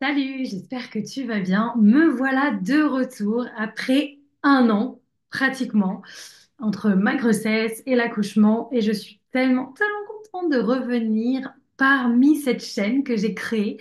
Salut, j'espère que tu vas bien. Me voilà de retour après un an, pratiquement, entre ma grossesse et l'accouchement. Et je suis tellement contente de revenir parmi cette chaîne que j'ai créée,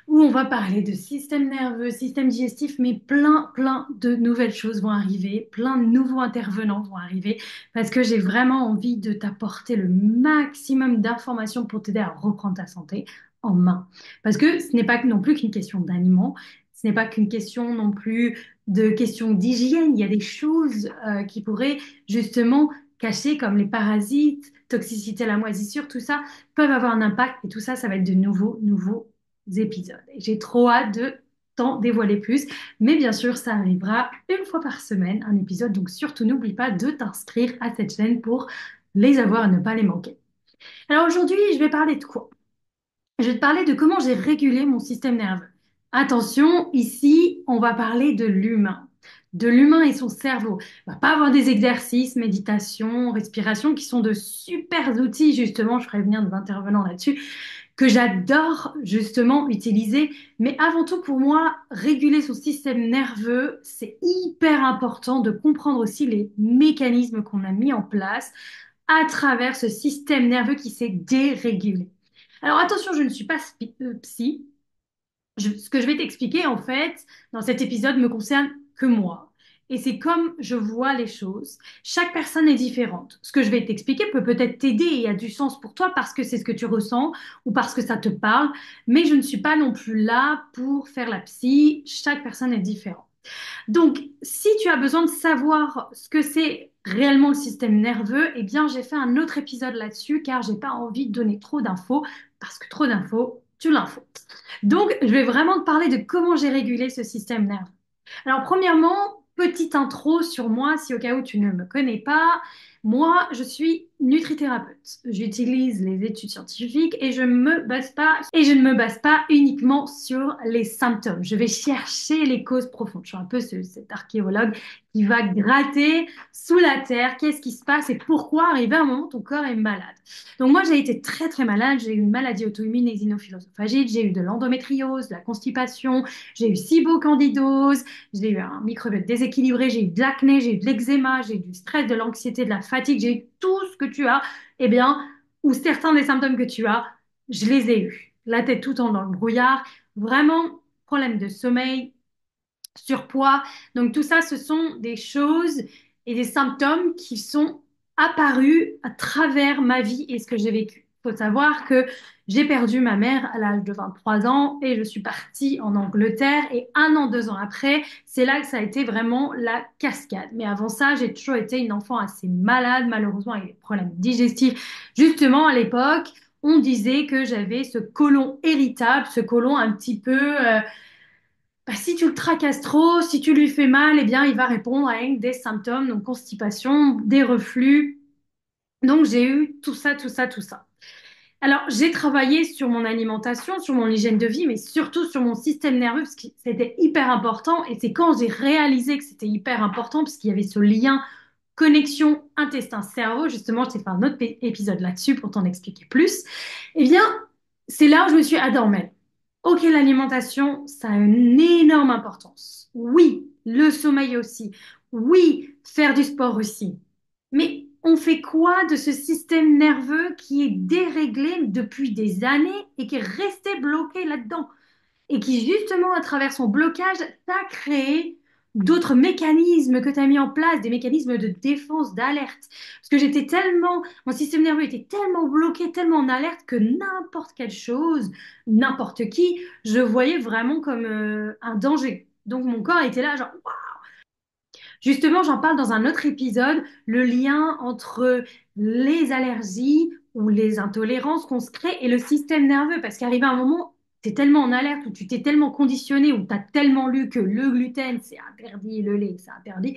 où on va parler de système nerveux, système digestif, mais plein de nouvelles choses vont arriver, plein de nouveaux intervenants vont arriver, parce que j'ai vraiment envie de t'apporter le maximum d'informations pour t'aider à reprendre ta santé en main. Parce que ce n'est pas non plus qu'une question d'aliments, ce n'est pas qu'une question non plus de questions d'hygiène. Il y a des choses qui pourraient justement cacher, comme les parasites, toxicité à la moisissure, tout ça peuvent avoir un impact. Et tout ça, ça va être de nouveaux épisodes. Et j'ai trop hâte de t'en dévoiler plus. Mais bien sûr, ça arrivera une fois par semaine, un épisode. Donc surtout, n'oublie pas de t'inscrire à cette chaîne pour les avoir et ne pas les manquer. Alors aujourd'hui, je vais parler de quoi? Je vais te parler de comment j'ai régulé mon système nerveux. Attention, ici, on va parler de l'humain et son cerveau. On va pas avoir des exercices, méditation, respiration, qui sont de super outils, justement, je ferai venir des intervenants là-dessus, que j'adore justement utiliser. Mais avant tout, pour moi, réguler son système nerveux, c'est hyper important de comprendre aussi les mécanismes qu'on a mis en place à travers ce système nerveux qui s'est dérégulé. Alors attention, je ne suis pas psy. Ce que je vais t'expliquer, en fait, dans cet épisode me concerne que moi. Et c'est comme je vois les choses. Chaque personne est différente. Ce que je vais t'expliquer peut peut-être t'aider et a du sens pour toi parce que c'est ce que tu ressens ou parce que ça te parle. Mais je ne suis pas non plus là pour faire la psy. Chaque personne est différente. Donc, si tu as besoin de savoir ce que c'est réellement le système nerveux, eh bien, j'ai fait un autre épisode là-dessus car j'ai pas envie de donner trop d'infos parce que trop d'infos, tu l'info. Donc, je vais vraiment te parler de comment j'ai régulé ce système nerveux. Alors, premièrement, petite intro sur moi, si au cas où tu ne me connais pas. Moi, je suis nutrithérapeute. J'utilise les études scientifiques et je ne me base pas uniquement sur les symptômes. Je vais chercher les causes profondes. Je suis un peu cet archéologue qui va gratter sous la terre qu'est-ce qui se passe et pourquoi arriver à un moment ton corps est malade. Donc moi, j'ai été très malade. J'ai eu une maladie auto-immune exinophilosophagique, j'ai eu de l'endométriose, de la constipation, j'ai eu cybocandidose, j'ai eu un microbiote déséquilibré, j'ai eu de l'acné, j'ai eu de l'eczéma, j'ai eu du stress, de l'anxiété, de la fatigue, j'ai eu tout ce que tu as, eh bien, ou certains des symptômes que tu as, je les ai eus. La tête tout le temps dans le brouillard, vraiment problème de sommeil, surpoids. Donc tout ça, ce sont des choses et des symptômes qui sont apparus à travers ma vie et ce que j'ai vécu. Il faut savoir que j'ai perdu ma mère à l'âge de 23 ans et je suis partie en Angleterre et un an, 2 ans après, c'est là que ça a été vraiment la cascade. Mais avant ça, j'ai toujours été une enfant assez malade, malheureusement avec des problèmes digestifs. Justement, à l'époque, on disait que j'avais ce côlon irritable, ce côlon un petit peu bah, si tu le tracasses trop, si tu lui fais mal, eh bien, il va répondre à un des symptômes, donc constipation, des reflux. Donc, j'ai eu tout ça. Alors, j'ai travaillé sur mon alimentation, sur mon hygiène de vie, mais surtout sur mon système nerveux, parce que c'était hyper important. Et c'est quand j'ai réalisé que c'était hyper important, parce qu'il y avait ce lien connexion intestin-cerveau, justement, je t'ai fait un autre épisode là-dessus pour t'en expliquer plus. Eh bien, c'est là où je me suis adormée. Ok, l'alimentation, ça a une énorme importance. Oui, le sommeil aussi. Oui, faire du sport aussi. Mais on fait quoi de ce système nerveux qui est déréglé depuis des années et qui est resté bloqué là-dedans? Et qui, justement, à travers son blocage, t'a créé d'autres mécanismes que tu as mis en place, des mécanismes de défense, d'alerte. Parce que mon système nerveux était tellement bloqué, tellement en alerte que n'importe quelle chose, n'importe qui, je voyais vraiment comme un danger. Donc mon corps était là, genre, justement, j'en parle dans un autre épisode, le lien entre les allergies ou les intolérances qu'on se crée et le système nerveux. Parce qu'arrivé à un moment, tu es tellement en alerte ou tu t'es tellement conditionné ou tu as tellement lu que le gluten, c'est interdit, le lait, c'est interdit,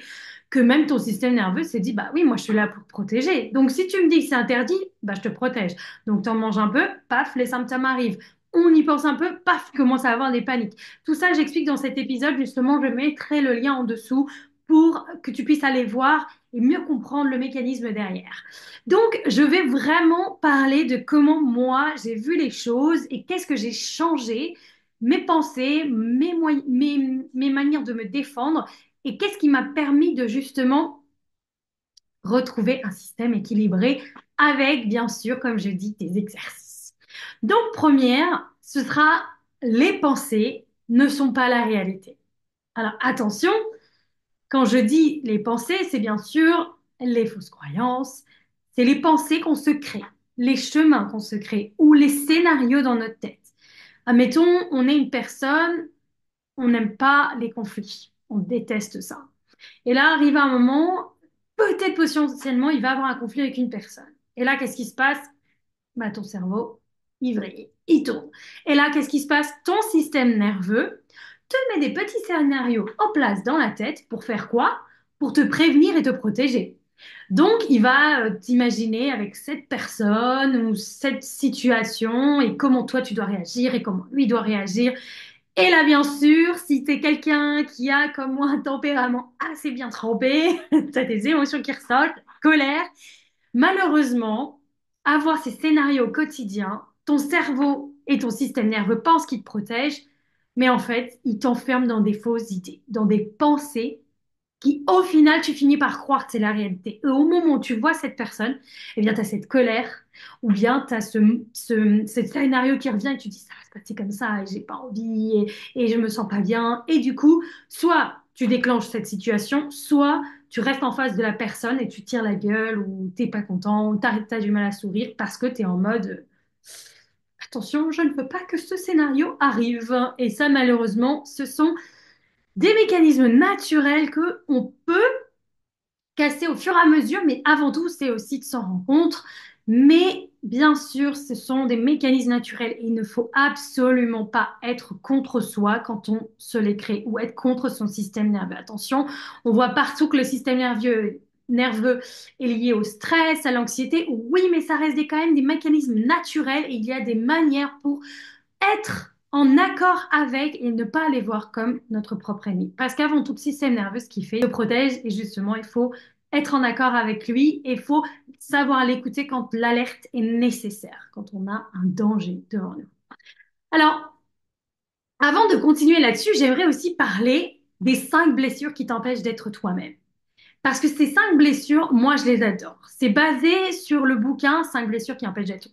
que même ton système nerveux s'est dit, bah oui, moi je suis là pour te protéger. Donc si tu me dis que c'est interdit, bah je te protège. Donc tu en manges un peu, paf, les symptômes arrivent. On y pense un peu, paf, tu commences à avoir des paniques. Tout ça, j'explique dans cet épisode. Justement, je mettrai le lien en dessous pour que tu puisses aller voir et mieux comprendre le mécanisme derrière. Donc, je vais vraiment parler de comment moi j'ai vu les choses et qu'est-ce que j'ai changé mes pensées, mes manières de me défendre et qu'est-ce qui m'a permis de justement retrouver un système équilibré avec, bien sûr, comme je dis, des exercices. Donc, première, ce sera les pensées ne sont pas la réalité. Alors, attention, quand je dis les pensées, c'est bien sûr les fausses croyances, c'est les pensées qu'on se crée, les chemins qu'on se crée ou les scénarios dans notre tête. Admettons, on est une personne, on n'aime pas les conflits, on déteste ça. Et là, arrive un moment, peut-être potentiellement, il va avoir un conflit avec une personne. Et là, qu'est-ce qui se passe? Bah, ton cerveau, il vrille, il tourne. Et là, qu'est-ce qui se passe? Ton système nerveux te met des petits scénarios en place dans la tête pour faire quoi? Pour te prévenir et te protéger. Donc, il va t'imaginer avec cette personne ou cette situation et comment toi tu dois réagir et comment lui doit réagir. Et là, bien sûr, si t'es quelqu'un qui a comme moi un tempérament assez bien trempé, t'as des émotions qui ressortent, colère, malheureusement, avoir ces scénarios quotidiens, ton cerveau et ton système nerveux pensent qu'ils te protègent, mais en fait, ils t'enferment dans des fausses idées, dans des pensées qui, au final, tu finis par croire que c'est la réalité. Et au moment où tu vois cette personne, eh bien, tu as cette colère, ou bien tu as ce scénario qui revient et tu dis, ça va se passer comme ça, et j'ai pas envie, et je me sens pas bien. Et du coup, soit tu déclenches cette situation, soit tu restes en face de la personne et tu tires la gueule, ou t'es pas content, ou t'as du mal à sourire parce que tu es en mode, attention, je ne veux pas que ce scénario arrive. Et ça, malheureusement, ce sont des mécanismes naturels que on peut casser au fur et à mesure, mais avant tout, c'est aussi de s'en rendre compte. Mais bien sûr, ce sont des mécanismes naturels et il ne faut absolument pas être contre soi quand on se les crée ou être contre son système nerveux. Attention, on voit partout que le système nerveux est lié au stress, à l'anxiété. Oui, mais ça reste quand même des mécanismes naturels et il y a des manières pour être en accord avec et ne pas les voir comme notre propre ennemi. Parce qu'avant tout, le système nerveux, ce qu'il fait, il te protège et justement, il faut être en accord avec lui et il faut savoir l'écouter quand l'alerte est nécessaire, quand on a un danger devant nous. Alors, avant de continuer là-dessus, j'aimerais aussi parler des 5 blessures qui t'empêchent d'être toi-même. Parce que ces 5 blessures, moi, je les adore. C'est basé sur le bouquin 5 blessures qui empêchent d'être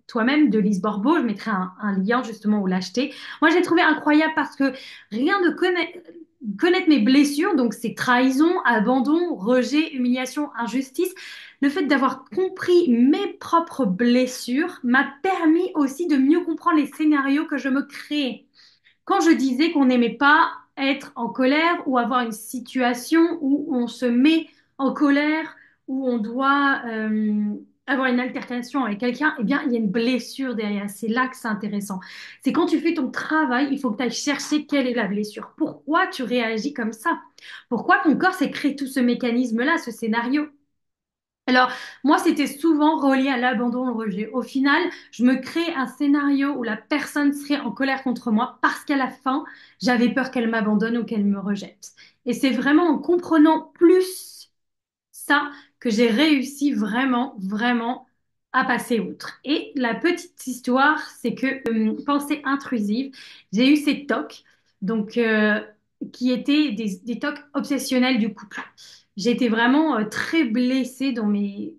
toi-même de Lise Bourbeau. Je mettrai un lien justement où l'acheter. Moi, j'ai trouvé incroyable parce que rien de connaître mes blessures, donc c'est trahison, abandon, rejet, humiliation, injustice. Le fait d'avoir compris mes propres blessures m'a permis aussi de mieux comprendre les scénarios que je me crée quand je disais qu'on n'aimait pas être en colère ou avoir une situation où on se met en colère, où on doit avoir une altercation avec quelqu'un, eh bien, il y a une blessure derrière. C'est là que c'est intéressant. C'est quand tu fais ton travail, il faut que tu ailles chercher quelle est la blessure. Pourquoi tu réagis comme ça? Pourquoi ton corps s'est créé tout ce mécanisme-là, ce scénario? Alors, moi, c'était souvent relié à l'abandon, au rejet. Au final, je me crée un scénario où la personne serait en colère contre moi parce qu'à la fin, j'avais peur qu'elle m'abandonne ou qu'elle me rejette. Et c'est vraiment en comprenant plus ça que j'ai réussi vraiment, vraiment à passer outre. Et la petite histoire, c'est que pensée intrusive, j'ai eu ces TOC, donc qui étaient des TOC obsessionnels du couple. J'ai été vraiment très blessée dans mes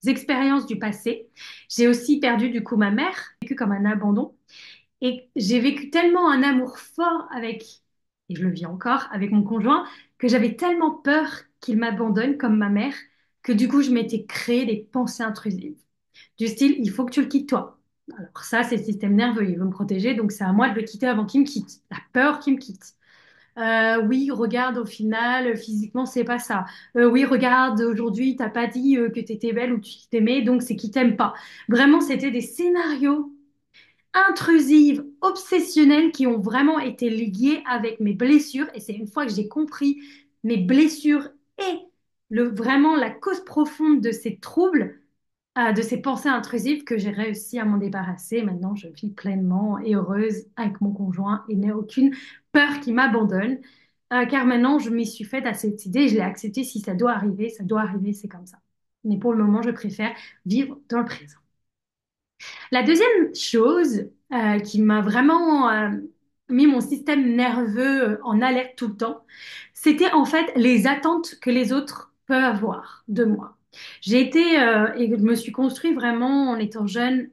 expériences du passé. J'ai aussi perdu du coup ma mère, vécu comme un abandon. Et j'ai vécu tellement un amour fort avec, et je le vis encore, avec mon conjoint, que j'avais tellement peur qu'il m'abandonne comme ma mère, que du coup, je m'étais créé des pensées intrusives. Du style, il faut que tu le quittes toi. Alors ça, c'est le système nerveux, il veut me protéger, donc c'est à moi de le quitter avant qu'il me quitte. La peur qu'il me quitte. Oui, regarde, au final, physiquement, c'est pas ça. Oui, regarde, aujourd'hui, t'as pas dit que t'étais belle ou que tu t'aimais, donc c'est qu'il t'aime pas. Vraiment, c'était des scénarios intrusives, obsessionnelles qui ont vraiment été liées avec mes blessures. Et c'est une fois que j'ai compris mes blessures et vraiment la cause profonde de ces troubles, de ces pensées intrusives que j'ai réussi à m'en débarrasser. Maintenant, je vis pleinement et heureuse avec mon conjoint et n'ai aucune peur qui m'abandonne. Car maintenant, je m'y suis faite à cette idée, je l'ai acceptée. Si ça doit arriver, c'est comme ça. Mais pour le moment, je préfère vivre dans le présent. La deuxième chose, qui m'a vraiment mis mon système nerveux en alerte tout le temps, c'était en fait les attentes que les autres peuvent avoir de moi. J'ai été et je me suis construit vraiment en étant jeune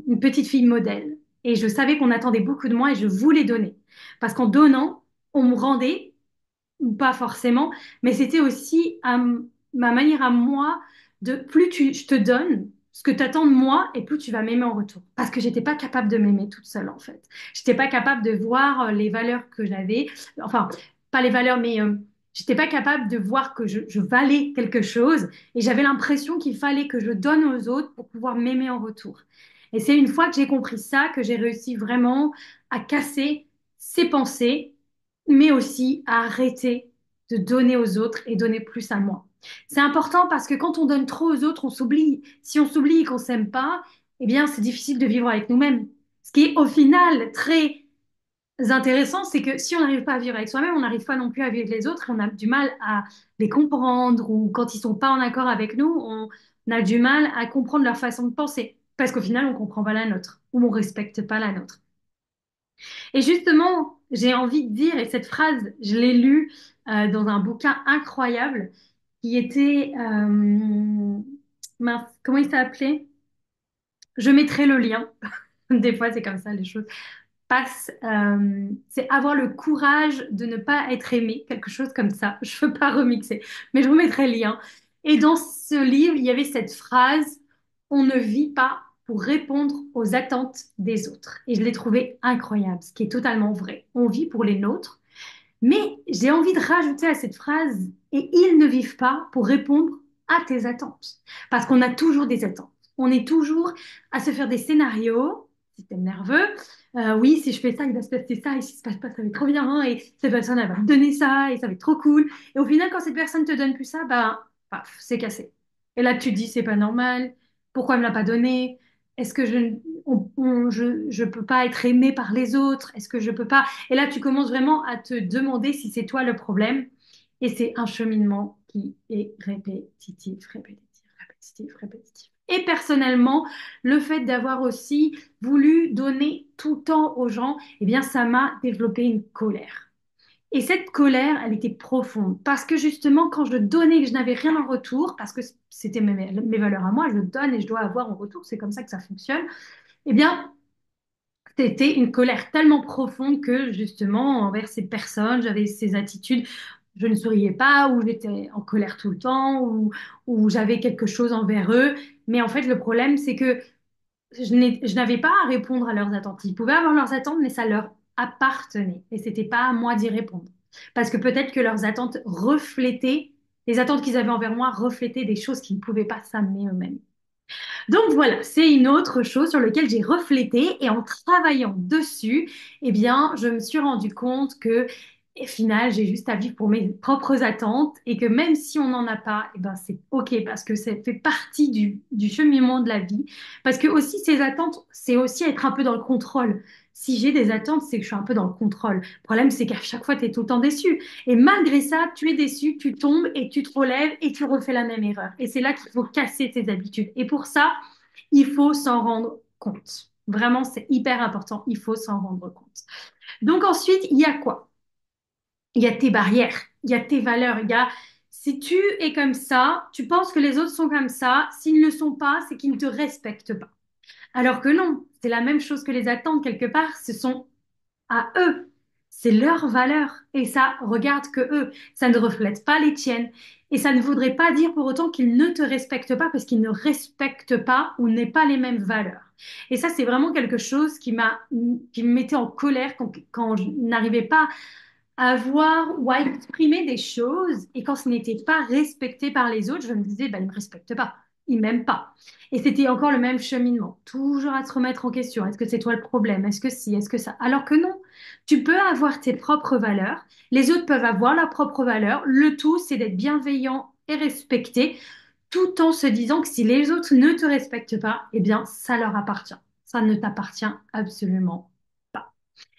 une petite fille modèle. Et je savais qu'on attendait beaucoup de moi et je voulais donner. Parce qu'en donnant, on me rendait ou pas forcément, mais c'était aussi ma manière à moi de je te donne ce que tu attends de moi et plus tu vas m'aimer en retour. Parce que j'étais pas capable de m'aimer toute seule en fait. J'étais pas capable de voir les valeurs que j'avais, enfin pas les valeurs, mais j'étais pas capable de voir que je valais quelque chose et j'avais l'impression qu'il fallait que je donne aux autres pour pouvoir m'aimer en retour. Et c'est une fois que j'ai compris ça que j'ai réussi vraiment à casser ces pensées mais aussi à arrêter de donner aux autres et donner plus à moi. C'est important parce que quand on donne trop aux autres, on s'oublie. Si on s'oublie et qu'on s'aime pas, eh bien, c'est difficile de vivre avec nous-mêmes. Ce qui est au final très intéressant, c'est que si on n'arrive pas à vivre avec soi-même, on n'arrive pas non plus à vivre avec les autres, on a du mal à les comprendre ou quand ils sont pas en accord avec nous, on a du mal à comprendre leur façon de penser parce qu'au final, on comprend pas la nôtre ou on respecte pas la nôtre. Et justement, j'ai envie de dire, et cette phrase, je l'ai lue dans un bouquin incroyable qui était, mince, comment il s'appelait? Je mettrai le lien. Des fois, c'est comme ça, les choses passent. C'est avoir le courage de ne pas être aimé, quelque chose comme ça. Je ne veux pas remixer, mais je vous mettrai le lien. Et dans ce livre, il y avait cette phrase, on ne vit pas pour répondre aux attentes des autres. Et je l'ai trouvé incroyable, ce qui est totalement vrai. On vit pour les nôtres, mais j'ai envie de rajouter à cette phrase, et ils ne vivent pas pour répondre à tes attentes. Parce qu'on a toujours des attentes. On est toujours à se faire des scénarios, système nerveux. Oui, si je fais ça, il va se passer ça, et si ça se passe pas, ça va être trop bien, hein, et cette personne, elle va me donner ça, et ça va être trop cool. Et au final, quand cette personne te donne plus ça, bah, paf, c'est cassé. Et là, tu te dis, c'est pas normal, pourquoi elle me l'a pas donné? Est-ce que je peux pas être aimée par les autres? Est-ce que je peux pas? Et là, tu commences vraiment à te demander si c'est toi le problème. Et c'est un cheminement qui est répétitif, répétitif, répétitif, répétitif. Et personnellement, le fait d'avoir aussi voulu donner tout le temps aux gens, eh bien, ça m'a développé une colère. Et cette colère, elle était profonde. Parce que justement, quand je donnais et que je n'avais rien en retour, parce que c'était mes valeurs à moi, je donne et je dois avoir en retour, c'est comme ça que ça fonctionne, eh bien, c'était une colère tellement profonde que justement, envers ces personnes, j'avais ces attitudes. Je ne souriais pas, ou j'étais en colère tout le temps, ou j'avais quelque chose envers eux. Mais en fait, le problème, c'est que je n'avais pas à répondre à leurs attentes. Ils pouvaient avoir leurs attentes, mais ça leur appartenait. Et c'était pas à moi d'y répondre. Parce que peut-être que leurs attentes reflétaient, les attentes qu'ils avaient envers moi reflétaient des choses qu'ils ne pouvaient pas s'amener eux-mêmes. Donc voilà, c'est une autre chose sur laquelle j'ai reflété et en travaillant dessus, eh bien, je me suis rendu compte que, au final, j'ai juste à vivre pour mes propres attentes et que même si on n'en a pas, eh ben, c'est OK parce que ça fait partie du cheminement de la vie. Parce que aussi, ces attentes, c'est aussi être un peu dans le contrôle. Si j'ai des attentes, c'est que je suis un peu dans le contrôle. Le problème, c'est qu'à chaque fois, tu es tout le temps déçu. Et malgré ça, tu es déçu, tu tombes et tu te relèves et tu refais la même erreur. Et c'est là qu'il faut casser tes habitudes. Et pour ça, il faut s'en rendre compte. Vraiment, c'est hyper important. Il faut s'en rendre compte. Donc ensuite, il y a quoi? Il y a tes barrières, il y a tes valeurs. Il y a, si tu es comme ça, tu penses que les autres sont comme ça. S'ils ne le sont pas, c'est qu'ils ne te respectent pas. Alors que non, c'est la même chose que les attentes quelque part. Ce sont à eux. C'est leur valeur. Et ça regarde que eux. Ça ne reflète pas les tiennes. Et ça ne voudrait pas dire pour autant qu'ils ne te respectent pas parce qu'ils ne respectent pas ou n'aient pas les mêmes valeurs. Et ça, c'est vraiment quelque chose qui me mettait en colère quand je n'arrivais pas à voir ou à exprimer des choses. Et quand ce n'était pas respecté par les autres, je me disais, bah, ils ne me respectent pas. Ils m'aiment pas. Et c'était encore le même cheminement, toujours à se remettre en question. Est-ce que c'est toi le problème? Est-ce que si? Est-ce que ça? Alors que non, tu peux avoir tes propres valeurs, les autres peuvent avoir leurs propres valeurs. Le tout, c'est d'être bienveillant et respecté, tout en se disant que si les autres ne te respectent pas, eh bien, ça leur appartient. Ça ne t'appartient absolument pas.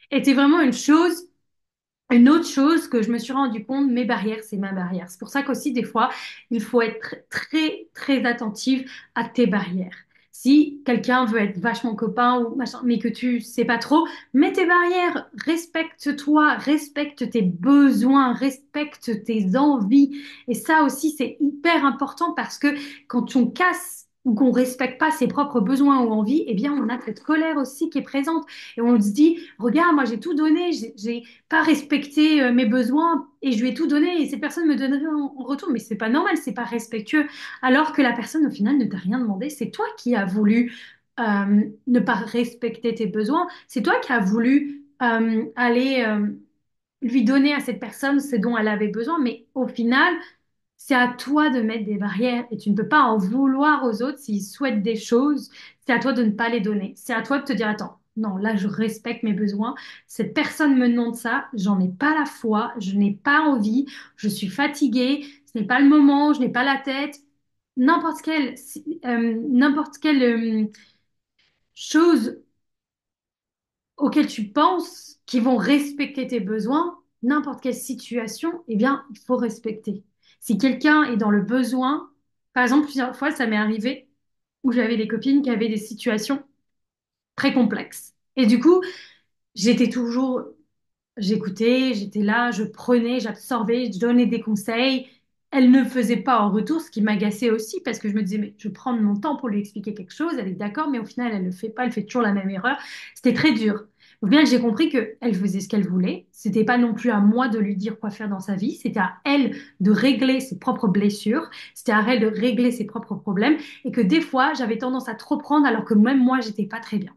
Et c'est vraiment une autre chose que je me suis rendu compte, mes barrières, c'est ma barrière. C'est pour ça qu'aussi, des fois, il faut être très, très attentive à tes barrières. Si quelqu'un veut être vachement copain ou machin, mais que tu sais pas trop, mets tes barrières, respecte-toi, respecte tes besoins, respecte tes envies. Et ça aussi, c'est hyper important parce que quand on casse ou qu'on respecte pas ses propres besoins ou envies, eh bien, on a cette colère aussi qui est présente. Et on se dit, regarde, moi, j'ai tout donné, j'ai pas respecté mes besoins et je lui ai tout donné et cette personne me donnerait en retour. Mais c'est pas normal, c'est pas respectueux. Alors que la personne, au final, ne t'a rien demandé. C'est toi qui as voulu ne pas respecter tes besoins. C'est toi qui as voulu aller lui donner à cette personne ce dont elle avait besoin. Mais au final, c'est à toi de mettre des barrières et tu ne peux pas en vouloir aux autres s'ils souhaitent des choses. C'est à toi de ne pas les donner. C'est à toi de te dire, attends, non, là, je respecte mes besoins. Cette personne me demande ça. J'en ai pas la foi. Je n'ai pas envie. Je suis fatiguée. Ce n'est pas le moment. Je n'ai pas la tête. N'importe quelle chose auxquelles tu penses qui vont respecter tes besoins, n'importe quelle situation, eh bien, il faut respecter. Si quelqu'un est dans le besoin, par exemple, plusieurs fois, ça m'est arrivé où j'avais des copines qui avaient des situations très complexes. Et du coup, j'étais toujours j'écoutais, j'étais là, je prenais, j'absorbais, je donnais des conseils. Elle ne faisait pas en retour, ce qui m'agaçait aussi parce que je me disais, mais je prends mon temps pour lui expliquer quelque chose, elle est d'accord, mais au final, elle ne le fait pas, elle fait toujours la même erreur. C'était très dur. Au final, j'ai compris qu'elle faisait ce qu'elle voulait. C'était pas non plus à moi de lui dire quoi faire dans sa vie. C'était à elle de régler ses propres blessures. C'était à elle de régler ses propres problèmes. Et que des fois, j'avais tendance à trop prendre alors que même moi, j'étais pas très bien.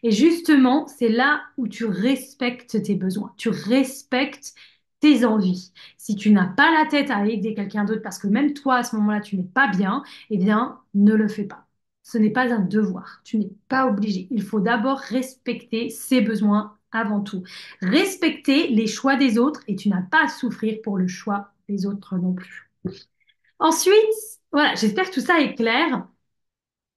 Et justement, c'est là où tu respectes tes besoins, tu respectes tes envies. Si tu n'as pas la tête à aider quelqu'un d'autre parce que même toi, à ce moment-là, tu n'es pas bien, eh bien, ne le fais pas. Ce n'est pas un devoir, tu n'es pas obligé. Il faut d'abord respecter ses besoins avant tout. Respecter les choix des autres et tu n'as pas à souffrir pour le choix des autres non plus. Ensuite, voilà, j'espère que tout ça est clair.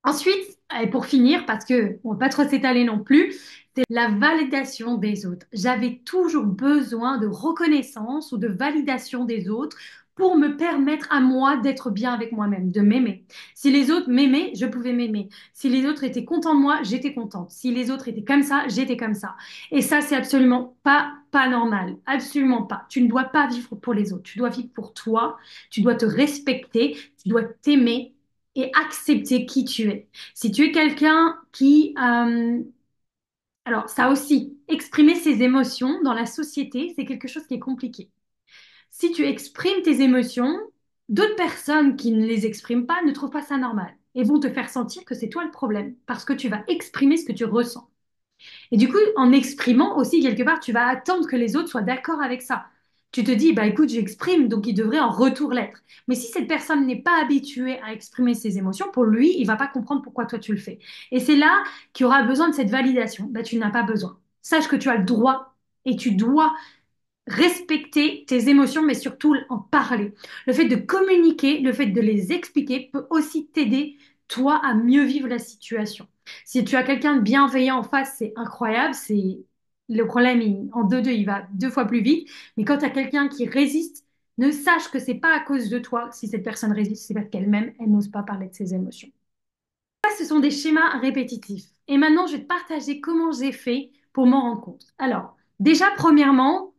Ensuite, et pour finir, parce que on va pas trop s'étaler non plus, c'est la validation des autres. J'avais toujours besoin de reconnaissance ou de validation des autres pour me permettre à moi d'être bien avec moi-même, de m'aimer. Si les autres m'aimaient, je pouvais m'aimer. Si les autres étaient contents de moi, j'étais contente. Si les autres étaient comme ça, j'étais comme ça. Et ça, c'est absolument pas normal. Absolument pas. Tu ne dois pas vivre pour les autres. Tu dois vivre pour toi. Tu dois te respecter. Tu dois t'aimer et accepter qui tu es. Si tu es quelqu'un qui... alors, ça aussi, exprimer ses émotions dans la société, c'est quelque chose qui est compliqué. Si tu exprimes tes émotions, d'autres personnes qui ne les expriment pas ne trouvent pas ça normal et vont te faire sentir que c'est toi le problème parce que tu vas exprimer ce que tu ressens. Et du coup, en exprimant aussi, quelque part, tu vas attendre que les autres soient d'accord avec ça. Tu te dis, bah écoute, j'exprime, donc il devrait en retour l'être. Mais si cette personne n'est pas habituée à exprimer ses émotions, pour lui, il va pas comprendre pourquoi toi tu le fais. Et c'est là qu'il aura besoin de cette validation. Bah, tu n'as pas besoin. Sache que tu as le droit et tu dois respecter tes émotions, mais surtout en parler. Le fait de communiquer, le fait de les expliquer peut aussi t'aider, toi, à mieux vivre la situation. Si tu as quelqu'un de bienveillant en face, c'est incroyable, c'est le problème en deux, il va deux fois plus vite. Mais quand tu as quelqu'un qui résiste, ne sache que c'est pas à cause de toi si cette personne résiste, c'est parce qu'elle-même, elle n'ose pas parler de ses émotions. Ça, ce sont des schémas répétitifs. Et maintenant, je vais te partager comment j'ai fait pour m'en rendre compte. Alors, déjà, premièrement,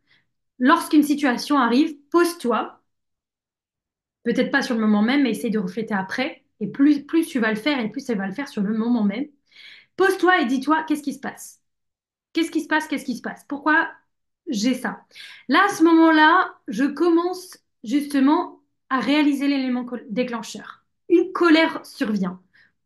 lorsqu'une situation arrive, pose-toi, peut-être pas sur le moment même, mais essaye de refléter après. Et plus tu vas le faire, et plus elle va le faire sur le moment même. Pose-toi et dis-toi, qu'est-ce qui se passe? Qu'est-ce qui se passe? Qu'est-ce qui se passe? Pourquoi j'ai ça? Là, à ce moment-là, je commence justement à réaliser l'élément déclencheur. Une colère survient.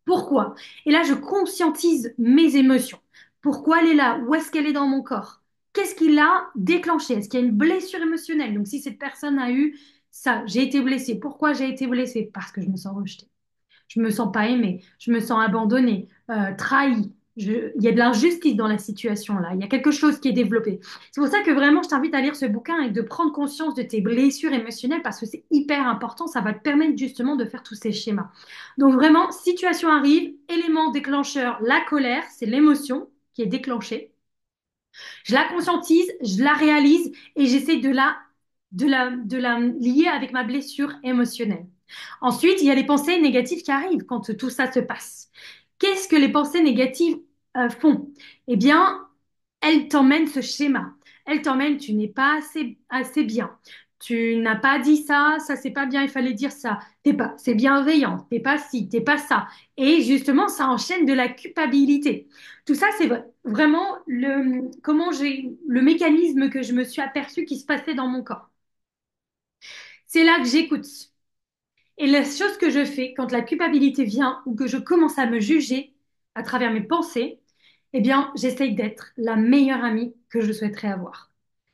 Pourquoi? Et là, je conscientise mes émotions. Pourquoi elle est là? Où est-ce qu'elle est dans mon corps? Qu'est-ce qui l'a déclenché? Est-ce qu'il y a une blessure émotionnelle? Donc, si cette personne a eu ça, j'ai été blessée. Pourquoi j'ai été blessée? Parce que je me sens rejetée. Je me sens pas aimée, je me sens abandonnée, trahie. Il y a de l'injustice dans la situation là. Il y a quelque chose qui est développé. C'est pour ça que vraiment, je t'invite à lire ce bouquin et de prendre conscience de tes blessures émotionnelles parce que c'est hyper important. Ça va te permettre justement de faire tous ces schémas. Donc vraiment, situation arrive, élément déclencheur, la colère, c'est l'émotion qui est déclenchée. Je la conscientise, je la réalise et j'essaie de la lier avec ma blessure émotionnelle. Ensuite, il y a les pensées négatives qui arrivent quand tout ça se passe. qu'est-ce que les pensées négatives font? Eh bien, elles t'emmènent ce schéma. Elles t'emmènent, tu n'es pas assez bien. Tu n'as pas dit ça, ça c'est pas bien, il fallait dire ça. T'es pas, c'est bienveillant, t'es pas ci, t'es pas ça. Et justement, ça enchaîne de la culpabilité. Tout ça, c'est vraiment le mécanisme que je me suis aperçu qui se passait dans mon corps. C'est là que j'écoute. Et la chose que je fais quand la culpabilité vient ou que je commence à me juger à travers mes pensées, eh bien, j'essaye d'être la meilleure amie que je souhaiterais avoir.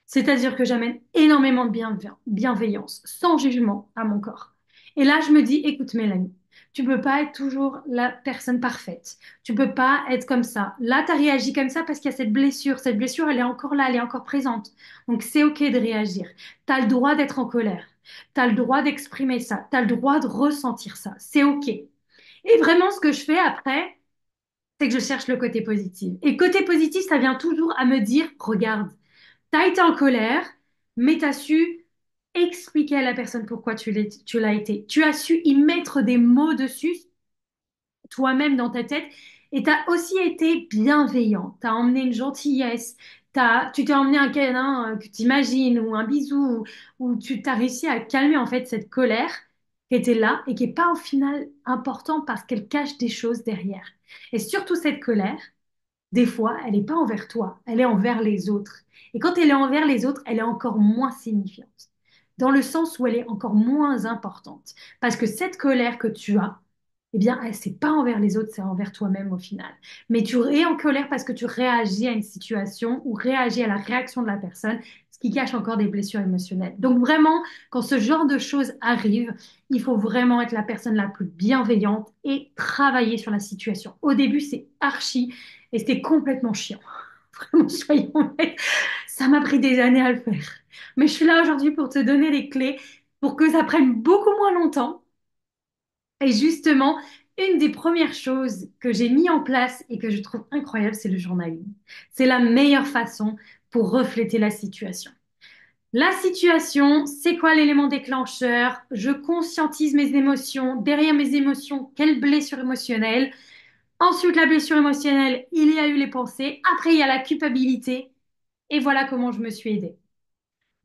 C'est-à-dire que j'amène énormément de bienveillance, sans jugement à mon corps. Et là, je me dis, écoute, Mélanie, tu peux pas être toujours la personne parfaite. Tu peux pas être comme ça. Là, tu as réagi comme ça parce qu'il y a cette blessure. Cette blessure, elle est encore là, elle est encore présente. Donc, c'est OK de réagir. Tu as le droit d'être en colère. Tu as le droit d'exprimer ça. Tu as le droit de ressentir ça. C'est OK. Et vraiment, ce que je fais après, c'est que je cherche le côté positif. Et côté positif, ça vient toujours à me dire, regarde, tu as été en colère, mais tu as su expliquer à la personne pourquoi tu l'as été. Tu as su y mettre des mots dessus, toi-même dans ta tête, et tu as aussi été bienveillant. Tu as emmené une gentillesse, tu t'es emmené un câlin que tu imagines, ou un bisou, ou tu t'as réussi à calmer en fait cette colère qui était là et qui n'est pas au final important parce qu'elle cache des choses derrière. Et surtout cette colère, des fois, elle n'est pas envers toi, elle est envers les autres. Et quand elle est envers les autres, elle est encore moins signifiante, dans le sens où elle est encore moins importante. Parce que cette colère que tu as, eh bien, c'est pas envers les autres, c'est envers toi-même au final. Mais tu es en colère parce que tu réagis à une situation ou réagis à la réaction de la personne, ce qui cache encore des blessures émotionnelles. Donc vraiment, quand ce genre de choses arrive, il faut vraiment être la personne la plus bienveillante et travailler sur la situation. Au début, c'est archi et c'était complètement chiant. Vraiment, soyons honnêtes, ça m'a pris des années à le faire. Mais je suis là aujourd'hui pour te donner les clés pour que ça prenne beaucoup moins longtemps. Et justement, une des premières choses que j'ai mis en place et que je trouve incroyable, c'est le journaling. C'est la meilleure façon pour refléter la situation. La situation, c'est quoi l'élément déclencheur? Je conscientise mes émotions. Derrière mes émotions, quelle blessure émotionnelle? Ensuite, la blessure émotionnelle, il y a eu les pensées. Après, il y a la culpabilité. Et voilà comment je me suis aidée.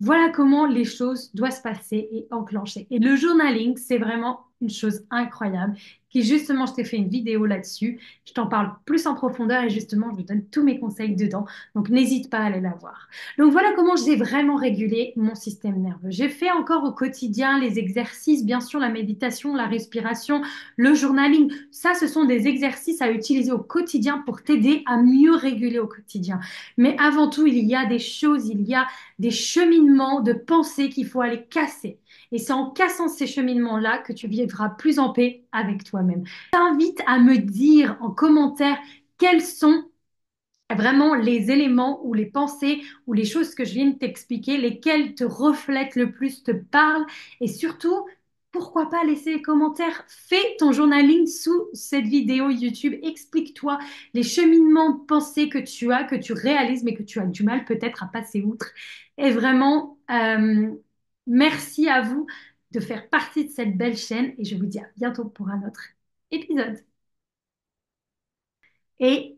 Voilà comment les choses doivent se passer et enclencher. Et le journaling, c'est vraiment une chose incroyable. Qui justement, je t'ai fait une vidéo là-dessus. Je t'en parle plus en profondeur et justement, je donne tous mes conseils dedans. Donc, n'hésite pas à aller la voir. Donc, voilà comment j'ai vraiment régulé mon système nerveux. J'ai fait encore au quotidien les exercices, bien sûr, la méditation, la respiration, le journaling. Ça, ce sont des exercices à utiliser au quotidien pour t'aider à mieux réguler au quotidien. Mais avant tout, il y a des choses, il y a des cheminements de pensée qu'il faut aller casser. Et c'est en cassant ces cheminements-là que tu vivras plus en paix avec toi-même. Je t'invite à me dire en commentaire quels sont vraiment les éléments ou les pensées ou les choses que je viens de t'expliquer, lesquelles te reflètent le plus, te parlent et surtout, pourquoi pas laisser les commentaires. Fais ton journaling sous cette vidéo YouTube. Explique-toi les cheminements de pensée que tu réalises, mais que tu as du mal peut-être à passer outre. Et vraiment, merci à vous de faire partie de cette belle chaîne et je vous dis à bientôt pour un autre épisode. Et